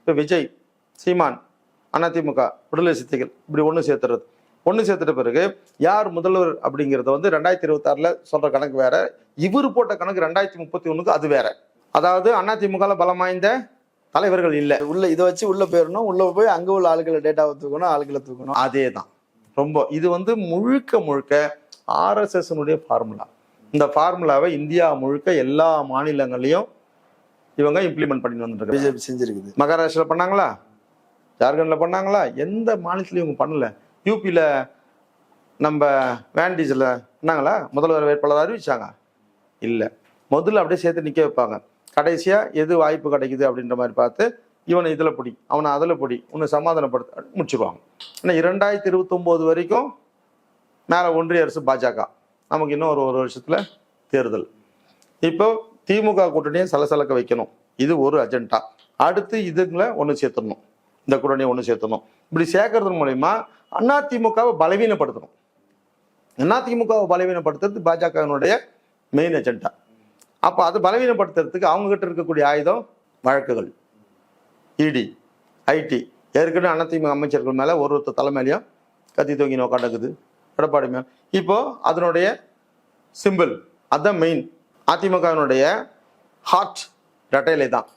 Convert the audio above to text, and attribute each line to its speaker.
Speaker 1: இப்போ விஜய், சீமான், அதிமுக, விடுதலை சிறுத்தைகள் இப்படி ஒன்று சேர்த்துறது. ஒன்று சேர்த்துட்ட பிறகு யார் முதல்வர் அப்படிங்கிறத வந்து 2026 சொல்ற கணக்கு வேற, இவர் போட்ட கணக்கு 2031 அது வேற. அதாவது அதிமுக பலம் வாய்ந்த தலைவர்கள் இல்லை.
Speaker 2: உள்ள இதை வச்சு உள்ள போயிடணும், உள்ள போய் அங்கே உள்ள ஆளுகளை டேட்டாவை தூக்கணும், ஆளுகளை தூக்கணும்.
Speaker 1: அதே தான் ரொம்ப. இது வந்து முழுக்க முழுக்க ஆர்எஸ்எஸ்னுடைய ஃபார்முலா. இந்த ஃபார்முலாவை இந்தியா முழுக்க எல்லா மாநிலங்களையும் இவங்க இம்ப்ளிமெண்ட் பண்ணி வந்துட்டு
Speaker 2: பிஜேபி செஞ்சிருக்குது.
Speaker 1: மகாராஷ்டிராவில் பண்ணாங்களா, ஜார்க்கண்டில் பண்ணாங்களா, எந்த மாநிலத்திலையும் இவங்க பண்ணல. யூபியில் நம்ம வேண்டிஸில் பண்ணாங்களா, முதல்வர் வேட்பாளர் அறிவிச்சாங்க இல்லை. முதல்ல அப்படியே சேர்த்து நிற்க வைப்பாங்க. கடைசியாக எது வாய்ப்பு கிடைக்குது அப்படின்ற மாதிரி பார்த்து இவனை இதில் பிடி, அவனை அதில் பிடி, உன்னை சமாதானப்படுத்த முடிச்சுருவாங்க. ஆனால் 2029 வரைக்கும் மேலே ஒன்றிய அரசு பாஜக, நமக்கு இன்னும் ஒரு வருஷத்தில் தேர்தல். இப்போ திமுக கூட்டணியை சலசலக்க வைக்கணும், இது ஒரு அஜெண்டா. அடுத்து இதுங்களை ஒன்று சேர்த்துடணும், இந்த கூட்டணியை ஒன்று சேர்த்தணும். இப்படி சேர்க்கறது மூலயமா அதிமுகவை பலவீனப்படுத்தணும். அதிமுகவை பலவீனப்படுத்துறது பாஜகவினுடைய மெயின் அஜெண்டா. அப்போ அது பலவீனப்படுத்துறதுக்கு அவங்க கிட்ட இருக்கக்கூடிய ஆயுதம் வழக்குகள், இடி, ஐடி. ஏற்கனவே அதிமுக அமைச்சர்கள் மேலே ஒருத்தர் தலைமையிலையும் கத்தி தூங்கி நோக்காண்டக்குது எடப்பாடி மேல். இப்போ அதனுடைய சிம்பிள் அதுதான் மெயின். அதிமுகவினுடைய ஹார்ட் ரெட்டையிலே தான்.